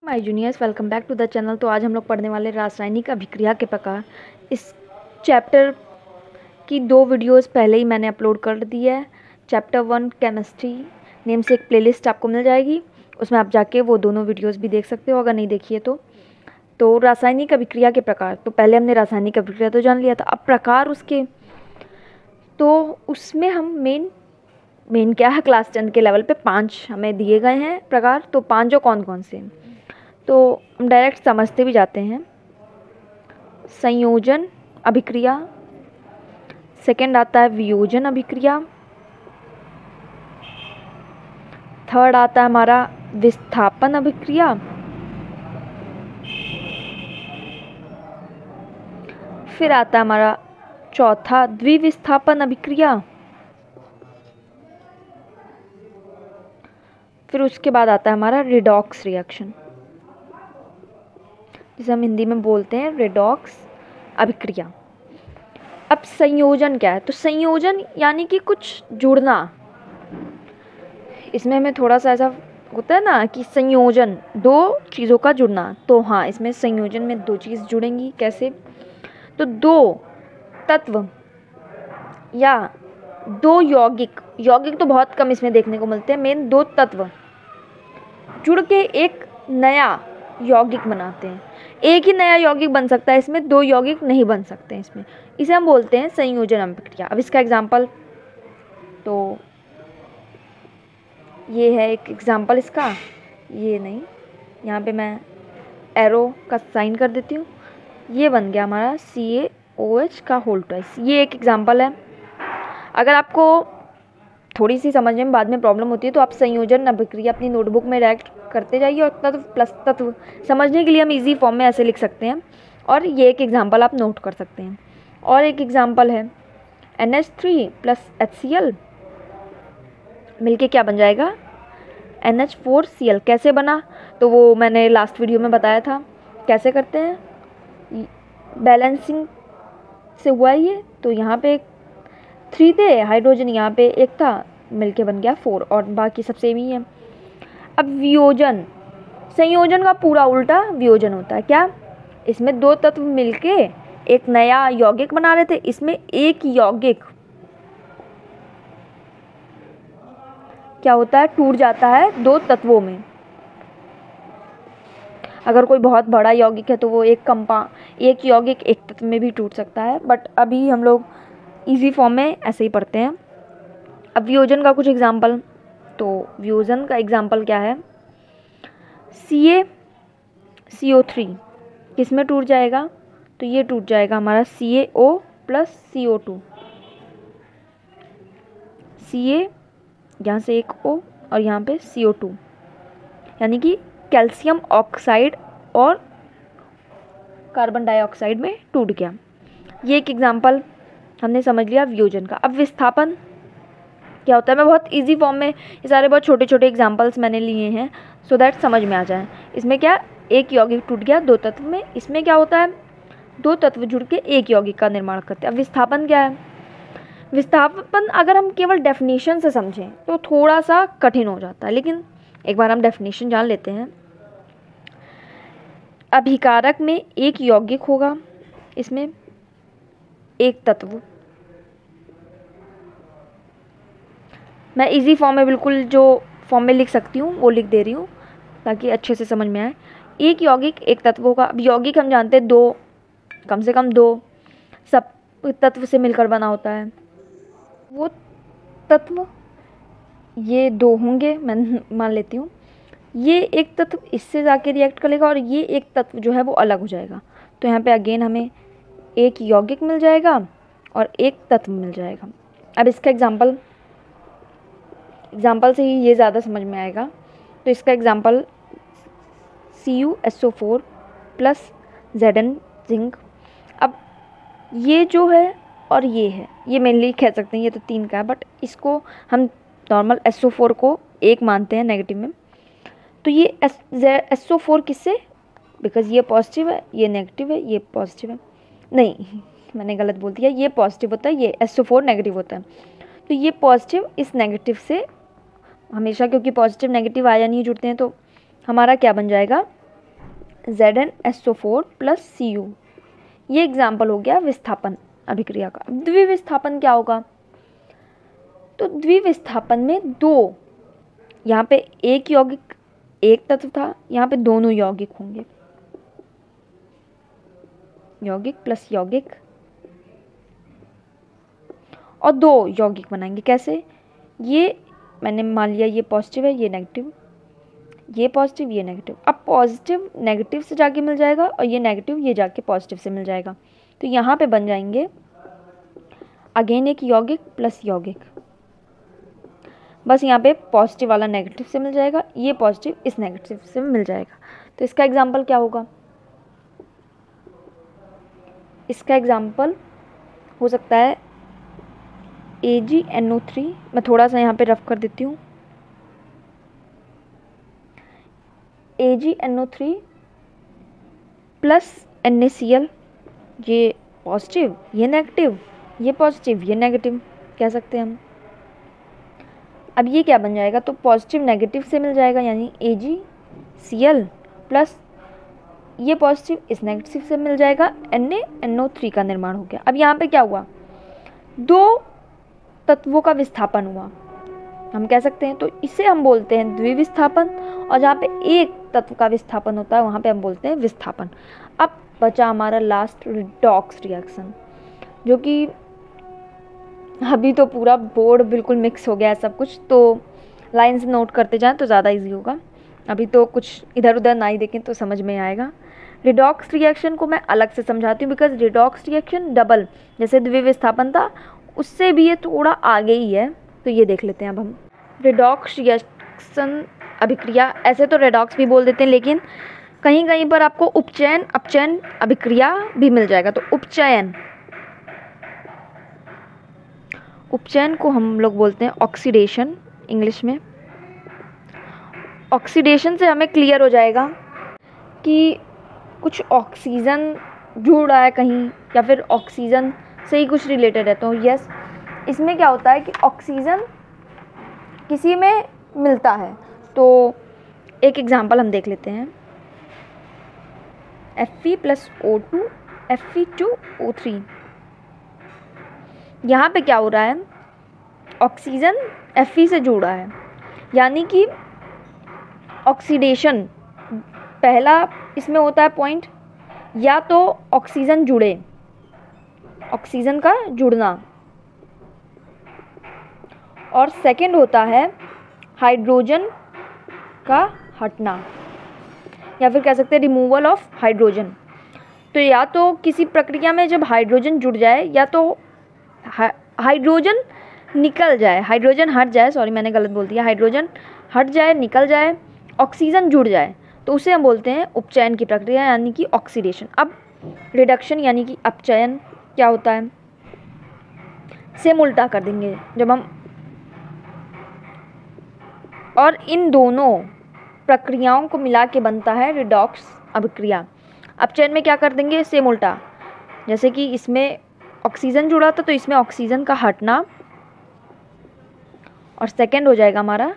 My juniors, welcome back to the channel. तो आज हम लोग पढ़ने वाले रासायनिक अभिक्रिया के प्रकार। इस चैप्टर की 2 वीडियोस पहले ही मैंने अपलोड कर दी है। चैप्टर 1 केमिस्ट्री नेम से एक प्लेलिस्ट आपको मिल जाएगी, उसमें आप जाके वो दोनों वीडियोस भी देख सकते हो अगर नहीं देखी है तो रासायनिक अभिक्रिया के प्रकार। तो पहले हमने रासायनिक अभिक्रिया तो जान लिया था, अब प्रकार उसके, तो उसमें हम मेन क्या है, क्लास 10 के लेवल पे 5 हमें दिए गए हैं प्रकार। तो 5 जो कौन कौन से हैं, तो हम डायरेक्ट समझते भी जाते हैं। संयोजन अभिक्रिया, सेकंड आता है वियोजन अभिक्रिया, थर्ड आता है हमारा विस्थापन अभिक्रिया, फिर आता है हमारा चौथा द्विविस्थापन अभिक्रिया, फिर उसके बाद आता है हमारा रिडॉक्स रिएक्शन, जिसे हम हिंदी में बोलते हैं रेडॉक्स अभिक्रिया। अब संयोजन क्या है, तो संयोजन यानी कि कुछ जुड़ना। इसमें हमें थोड़ा सा ऐसा होता है ना कि संयोजन 2 चीज़ों का जुड़ना, तो हाँ इसमें संयोजन में 2 चीज़ जुड़ेंगी। कैसे, तो 2 तत्व या 2 यौगिक तो बहुत कम इसमें देखने को मिलते हैं। मेन 2 तत्व जुड़ के एक नया यौगिक बनाते हैं। एक ही नया यौगिक बन सकता है, इसमें 2 यौगिक नहीं बन सकते हैं इसमें। इसे हम बोलते हैं संयोजन अभिक्रिया। अब इसका एग्जाम्पल, तो ये है एक एग्जाम्पल इसका, ये नहीं, यहाँ पे मैं एरो का साइन कर देती हूँ। ये बन गया हमारा CaOH का होल ट्वाइस। ये एक एग्जाम्पल है। अगर आपको थोड़ी सी समझने में बाद में प्रॉब्लम होती है तो आप संयोजन अभिक्रिया अपनी नोटबुक में डायरेक्ट करते जाइए, और तत्व प्लस तत्व समझने के लिए हम इजी फॉर्म में ऐसे लिख सकते हैं, और ये एक एग्जांपल आप नोट कर सकते हैं। और एक एग्जांपल है NH3 प्लस HCl मिलके क्या बन जाएगा, NH4Cl। कैसे बना, तो वो मैंने लास्ट वीडियो में बताया था कैसे करते हैं। बैलेंसिंग से हुआ ये, तो यहाँ पे 3 थे हाइड्रोजन, यहाँ पे 1 था, मिलके बन गया 4, और बाकी सब सेम ही है। अब वियोजन, संयोजन का पूरा उल्टा वियोजन होता है। क्या, इसमें 2 तत्व मिलके एक नया यौगिक बना रहे थे, इसमें एक यौगिक क्या होता है, टूट जाता है 2 तत्वों में। अगर कोई बहुत बड़ा यौगिक है तो वो एक यौगिक एक तत्व में भी टूट सकता है, बट अभी हम लोग इजी फॉर्म में ऐसे ही पढ़ते हैं। अब वियोजन का कुछ एग्जाम्पल, तो वियोजन का एग्जाम्पल क्या है, CaCO3 किस में टूट जाएगा, तो ये टूट जाएगा हमारा CaO प्लस CO2। Ca यहाँ से एक O और यहाँ पे CO2, यानी कि कैल्शियम ऑक्साइड और कार्बन डाइऑक्साइड में टूट गया। ये एक एग्जाम्पल हमने समझ लिया वियोजन का। अब विस्थापन क्या होता है, मैं बहुत इजी फॉर्म में, ये सारे बहुत छोटे छोटे एग्जांपल्स मैंने लिए हैं सो दैट समझ में आ जाए। इसमें क्या, एक यौगिक टूट गया 2 तत्व में, इसमें क्या होता है 2 तत्व जुड़ के एक यौगिक का निर्माण करते हैं। अब विस्थापन क्या है, विस्थापन अगर हम केवल डेफिनेशन से समझें तो थोड़ा सा कठिन हो जाता है, लेकिन एक बार हम डेफिनेशन जान लेते हैं। अभिकारक में एक यौगिक होगा, इसमें एक तत्व। मैं इजी फॉर्म में बिल्कुल जो फॉर्म में लिख सकती हूँ वो लिख दे रही हूँ ताकि अच्छे से समझ में आए। एक यौगिक एक तत्व होगा। अब यौगिक हम जानते हैं 2, कम से कम 2 सब तत्व से मिलकर बना होता है। वो तत्व ये 2 होंगे, मैं मान लेती हूँ। ये एक तत्व इससे जाके रिएक्ट करेगा और ये एक तत्व जो है वो अलग हो जाएगा। तो यहाँ पे अगेन हमें एक यौगिक मिल जाएगा और एक तत्व मिल जाएगा। अब इसका एग्जाम्पल से ही ये ज़्यादा समझ में आएगा। तो इसका example CuSO4 plus Zn zinc. अब ये जो है और ये है, ये मेनली कह सकते हैं ये तो 3 का है, बट इसको हम नॉर्मल SO4 को 1 मानते हैं नेगेटिव में। तो ये SO4 किससे, बिकॉज ये पॉजिटिव है, ये नेगेटिव है, ये पॉजिटिव है, नहीं मैंने गलत बोल दिया, ये पॉजिटिव होता है, ये SO4 नेगेटिव होता है। तो ये पॉजिटिव इस नेगेटिव से हमेशा, क्योंकि पॉजिटिव नेगेटिव आयन ही जुड़ते हैं, तो हमारा क्या बन जाएगा, ZnSO4 प्लस Cu। ये एग्जाम्पल हो गया विस्थापन अभिक्रिया का। द्विविस्थापन क्या होगा? तो द्विविस्थापन में दो, यहाँ पे एक यौगिक एक तत्व था, यहाँ पे दोनों यौगिक होंगे, यौगिक प्लस यौगिक, और दो यौगिक बनाएंगे। कैसे? ये मैंने मान लिया ये पॉजिटिव है, ये नेगेटिव, ये पॉजिटिव, ये नेगेटिव। अब पॉजिटिव नेगेटिव से जाके मिल जाएगा और ये नेगेटिव ये जाके पॉजिटिव से मिल जाएगा। तो यहाँ पे बन जाएंगे अगेन एक यौगिक प्लस यौगिक, बस यहाँ पे पॉजिटिव वाला नेगेटिव से मिल जाएगा, ये पॉजिटिव इस नेगेटिव से मिल जाएगा। तो इसका एग्जाम्पल क्या होगा? इसका एग्जाम्पल हो सकता है AgNO3। मैं थोड़ा सा यहाँ पे रफ कर देती हूँ। AgNO3 प्लस NaCl, ये पॉजिटिव ये नेगेटिव, ये पॉजिटिव ये नेगेटिव कह सकते हैं हम। अब ये क्या बन जाएगा? तो पॉजिटिव नेगेटिव से मिल जाएगा, यानी AgCl प्लस ये पॉजिटिव इस नेगेटिव से मिल जाएगा, NaNO3 का निर्माण हो गया। अब यहाँ पे क्या हुआ? दो तत्वों का विस्थापन हुआ, हम कह सकते हैं। तो इसे हम बोलते हैं द्विविस्थापन, और जहाँ पे एक तत्व का विस्थापन होता है वहाँ पे हम बोलते हैं विस्थापन। अब बचा हमारा लास्ट रिडॉक्स रिएक्शन, जो कि अभी तो पूरा बोर्ड बिल्कुल मिक्स हो गया है सब कुछ, तो लाइन से नोट करते जाएं तो ज़्यादा इजी होगा। अभी तो कुछ इधर उधर ना ही देखें तो समझ में आएगा। रिडॉक्स रिएक्शन को मैं अलग से समझाती हूँ, बिकॉज रिडॉक्स रिएक्शन डबल, जैसे द्विविस्थापन था उससे भी ये थोड़ा आगे ही है। तो ये देख लेते हैं अब हम। रिडॉक्स रिएक्शन अभिक्रिया, ऐसे तो रेडॉक्स भी बोल देते हैं, लेकिन कहीं कहीं पर आपको उपचयन अपचयन अभिक्रिया भी मिल जाएगा। तो उपचयन को हम लोग बोलते हैं ऑक्सीडेशन इंग्लिश में। ऑक्सीडेशन से हमें क्लियर हो जाएगा कि कुछ ऑक्सीजन जुड़ रहा है कहीं, या फिर ऑक्सीजन से ही कुछ रिलेटेड है। तो यस, इसमें क्या होता है कि ऑक्सीजन किसी में मिलता है। तो एक एग्जांपल हम देख लेते हैं, Fe प्लस O2 Fe2O3। यहाँ पे क्या हो रहा है? ऑक्सीजन Fe से जुड़ा है, यानी कि ऑक्सीडेशन पहला इसमें होता है पॉइंट, या तो ऑक्सीजन जुड़े, ऑक्सीजन का जुड़ना, और सेकंड होता है हाइड्रोजन का हटना, या फिर कह सकते हैं रिमूवल ऑफ हाइड्रोजन। तो या तो किसी प्रक्रिया में जब हाइड्रोजन जुड़ जाए, या तो हाइड्रोजन निकल जाए, हाइड्रोजन हट जाए, सॉरी मैंने गलत बोल दिया, हाइड्रोजन हट जाए, निकल जाए, ऑक्सीजन जुड़ जाए, तो उसे हम बोलते हैं उपचयन की प्रक्रिया, यानी कि ऑक्सीडेशन। अब रिडक्शन यानी कि अपचयन क्या होता है? सेम उल्टा कर देंगे जब हम, और इन दोनों प्रक्रियाओं को मिला के बनता है रिडॉक्स अभिक्रिया। अपचयन में क्या कर देंगे? सेम उल्टा, जैसे कि इसमें ऑक्सीजन जुड़ा था तो इसमें ऑक्सीजन का हटना, और सेकंड हो जाएगा हमारा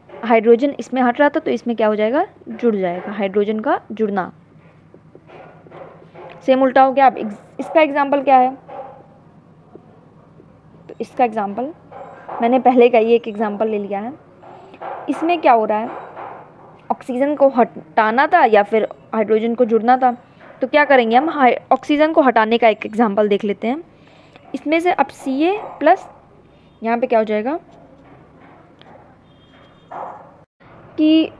हाइड्रोजन इसमें हट रहा था तो इसमें क्या हो जाएगा? जुड़ जाएगा, हाइड्रोजन का जुड़ना। सेम उल्टा हो गया। अब इसका एग्जाम्पल क्या है? तो इसका एग्जाम्पल मैंने पहले का ही एक एग्जाम्पल ले लिया है। इसमें क्या हो रहा है? ऑक्सीजन को हटाना था या फिर हाइड्रोजन को जुड़ना था, तो क्या करेंगे हम? ऑक्सीजन को हटाने का एक एग्जाम्पल देख लेते हैं। इसमें से अब Ca प्लस यहाँ पे क्या हो जाएगा कि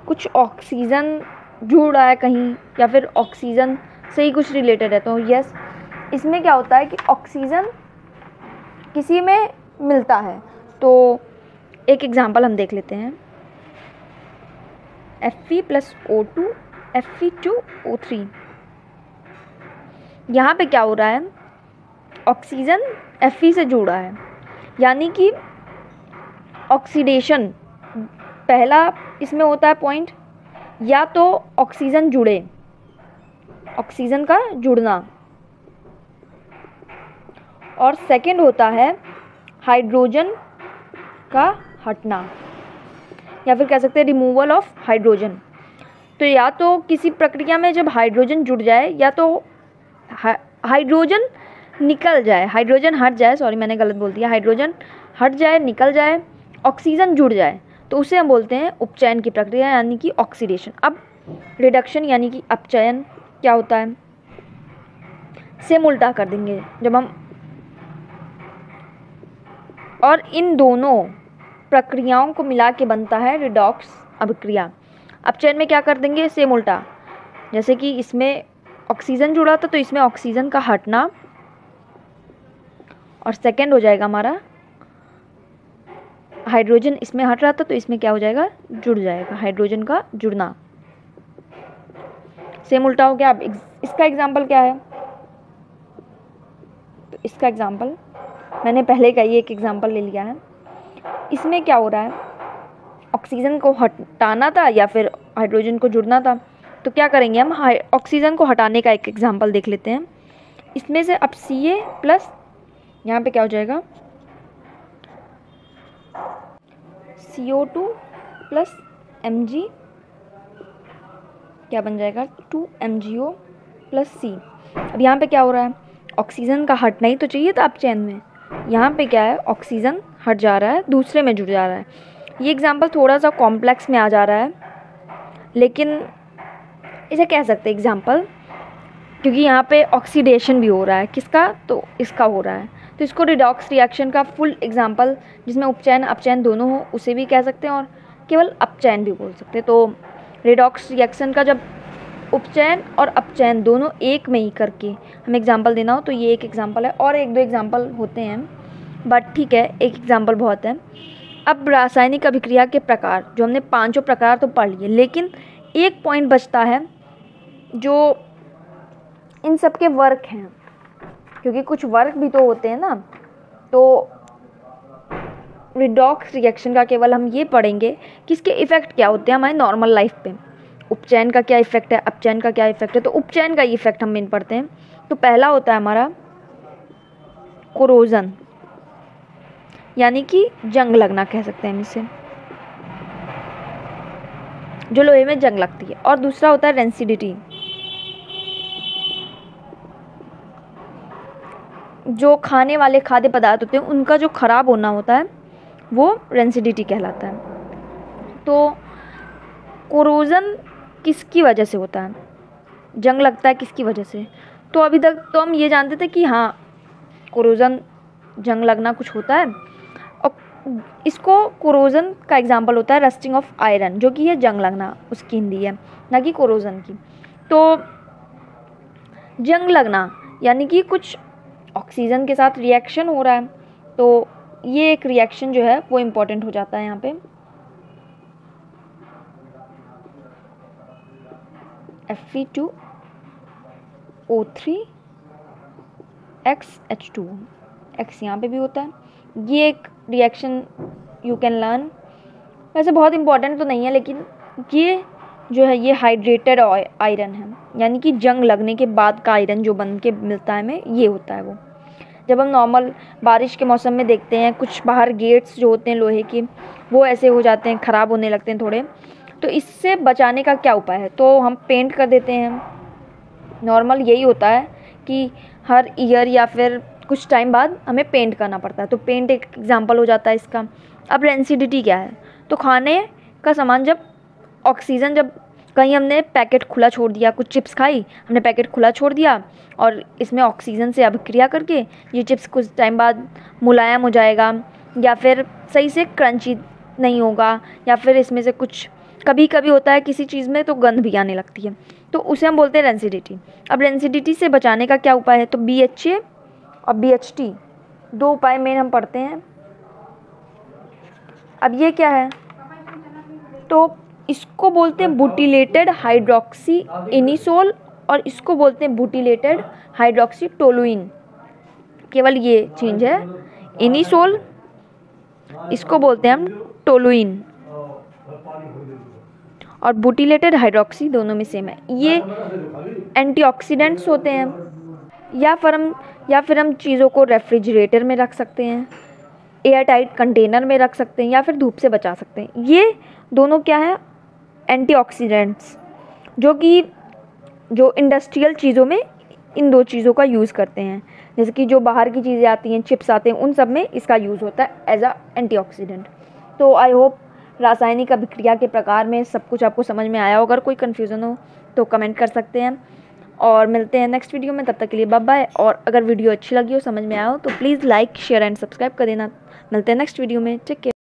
कुछ ऑक्सीजन जुड़ रहा है कहीं, या फिर ऑक्सीजन से ही कुछ रिलेटेड है। तो यस, इसमें क्या होता है कि ऑक्सीजन किसी में मिलता है। तो एक एग्जांपल हम देख लेते हैं, Fe प्लस O2 Fe2O3। यहाँ पे क्या हो रहा है? ऑक्सीजन Fe से जुड़ा है, यानी कि ऑक्सीडेशन पहला इसमें होता है पॉइंट, या तो ऑक्सीजन जुड़े, ऑक्सीजन का जुड़ना, और सेकंड होता है हाइड्रोजन का हटना, या फिर कह सकते हैं रिमूवल ऑफ हाइड्रोजन। तो या तो किसी प्रक्रिया में जब हाइड्रोजन जुड़ जाए या तो हाइड्रोजन निकल जाए, हाइड्रोजन हट जाए, सॉरी मैंने गलत बोल दिया, हाइड्रोजन हट जाए, निकल जाए, ऑक्सीजन जुड़ जाए, तो उसे हम बोलते हैं उपचयन की प्रक्रिया यानी कि ऑक्सीडेशन। अब रिडक्शन यानी कि अपचयन क्या होता है, सेम उल्टा कर देंगे जब हम, और इन दोनों प्रक्रियाओं को मिला के बनता है रिडॉक्स अभिक्रिया। अपचयन में क्या कर देंगे, सेम उल्टा, जैसे कि इसमें ऑक्सीजन जुड़ा था तो इसमें ऑक्सीजन का हटना, और सेकंड हो जाएगा हमारा हाइड्रोजन इसमें हट रहा था तो इसमें क्या हो जाएगा, जुड़ जाएगा, हाइड्रोजन का जुड़ना, सेम उल्टा हो गया। अब इसका एग्जाम्पल क्या है, तो इसका एग्जाम्पल मैंने पहले का ही एक एग्जाम्पल ले लिया है। इसमें क्या हो रहा है, ऑक्सीजन को हटाना था या फिर हाइड्रोजन को जुड़ना था, तो क्या करेंगे हम, ऑक्सीजन को हटाने का एक एग्जाम्पल देख लेते हैं। इसमें से अब Ca प्लस यहाँ पे क्या हो जाएगा, CO2 प्लस Mg क्या बन जाएगा, 2MgO प्लस C। अब यहाँ पे क्या हो रहा है, ऑक्सीजन का हटना ही तो चाहिए था अपचयन में, यहाँ पे क्या है, ऑक्सीजन हट जा रहा है, दूसरे में जुड़ जा रहा है। ये एग्जाम्पल थोड़ा सा कॉम्प्लेक्स में आ जा रहा है, लेकिन इसे कह सकते हैं एग्जाम्पल, क्योंकि यहाँ पे ऑक्सीडेशन भी हो रहा है, किसका, तो इसका हो रहा है, तो इसको रिडॉक्स रिएक्शन का फुल एग्जाम्पल जिसमें उपचयन अपचयन दोनों हो उसे भी कह सकते हैं और केवल अपचयन भी बोल सकते हैं। तो रिडॉक्स रिएक्शन का जब उपचयन और अपचयन दोनों एक में ही करके हमें एग्जाम्पल देना हो तो ये एक एग्जाम्पल है, और एक दो एग्जाम्पल होते हैं बट ठीक है, एक एग्जाम्पल बहुत है। अब रासायनिक अभिक्रिया के प्रकार, जो हमने पांचों प्रकार तो पढ़ लिए, लेकिन एक पॉइंट बचता है जो इन सब के वर्क हैं, क्योंकि कुछ वर्क भी तो होते हैं ना। तो रिडॉक्स रिएक्शन का केवल हम ये पढ़ेंगे कि इसके इफ़ेक्ट क्या होते हैं हमारी नॉर्मल लाइफ पे, उपचयन का क्या इफ़ेक्ट है, अपचयन का क्या इफ़ेक्ट है। तो उपचयन का इफ़ेक्ट हम मेन पढ़ते हैं। तो पहला होता है हमारा कोरोजन, यानी कि जंग लगना कह सकते हैं हम इसे, जो लोहे में जंग लगती है। और दूसरा होता है रेंसिडिटी, जो खाने वाले खाद्य पदार्थ होते हैं उनका जो खराब होना होता है वो रेंसिडिटी कहलाता है। तो कोरोजन किसकी वजह से होता है, जंग लगता है किसकी वजह से, तो अभी तक तो हम ये जानते थे कि हाँ कोरोजन जंग लगना कुछ होता है, और इसको कोरोजन का एग्जांपल होता है रस्टिंग ऑफ आयरन, जो कि है जंग लगना, उसकी हिंदी है, ना कि कोरोजन की। तो जंग लगना यानी कि कुछ ऑक्सीजन के साथ रिएक्शन हो रहा है, तो ये एक रिएक्शन जो है वो इम्पोर्टेंट हो जाता है यहाँ पे। Fe2O3XH2, X यहाँ पे भी होता है। ये एक रिएक्शन यू कैन लर्न, वैसे बहुत इंपॉर्टेंट तो नहीं है, लेकिन ये जो है ये हाइड्रेटेड आयरन है, यानी कि जंग लगने के बाद का आयरन जो बन के मिलता है हमें, ये होता है वो। जब हम नॉर्मल बारिश के मौसम में देखते हैं कुछ बाहर गेट्स जो होते हैं लोहे के, वो ऐसे हो जाते हैं, ख़राब होने लगते हैं थोड़े, तो इससे बचाने का क्या उपाय है, तो हम पेंट कर देते हैं। नॉर्मल यही होता है कि हर ईयर या फिर कुछ टाइम बाद हमें पेंट करना पड़ता है, तो पेंट एक एग्जांपल हो जाता है इसका। अब रेंसिडिटी क्या है, तो खाने का सामान जब ऑक्सीजन, जब कहीं हमने पैकेट खुला छोड़ दिया, कुछ चिप्स खाई हमने, पैकेट खुला छोड़ दिया और इसमें ऑक्सीजन से अभिक्रिया करके ये चिप्स कुछ टाइम बाद मुलायम हो जाएगा, या फिर सही से क्रंची नहीं होगा, या फिर इसमें से कुछ कभी कभी होता है किसी चीज़ में तो गंध भी आने लगती है, तो उसे हम बोलते हैं रेंसिडिटी। अब रेंसिडिटी से बचाने का क्या उपाय है, तो BHA और BHT दो उपाय मेन हम पढ़ते हैं। अब ये क्या है, तो इसको बोलते हैं बुटिलेटेड हाइड्रोक्सी इनिसोल और इसको बोलते हैं बुटिलेटेड हाइड्रोक्सी टोलुइन, केवल ये चेंज है, इनिसोल इसको बोलते हैं हम टोलुइन, और बुटिलेटेड हाइड्रोक्सी दोनों में सेम है। ये एंटीऑक्सीडेंट्स होते हैं, या फिर हम चीज़ों को रेफ्रिजरेटर में रख सकते हैं, एयर टाइट कंटेनर में रख सकते हैं, या फिर धूप से बचा सकते हैं। ये दोनों क्या है, एंटीऑक्सीडेंट्स। जो कि जो इंडस्ट्रियल चीज़ों में इन 2 चीज़ों का यूज़ करते हैं। जैसे कि जो बाहर की चीज़ें आती हैं, चिप्स आते हैं, उन सब में इसका यूज़ होता है एज अ एंटीऑक्सीडेंट। तो आई होप रासायनिक अभिक्रिया के प्रकार में सब कुछ आपको समझ में आया हो। अगर कोई कन्फ्यूज़न हो तो कमेंट कर सकते हैं, और मिलते हैं नेक्स्ट वीडियो में। तब तक के लिए बाय बाय। और अगर वीडियो अच्छी लगी हो, समझ में आया हो, तो please like, share and subscribe कर देना। मिलते हैं नेक्स्ट वीडियो में। Take care.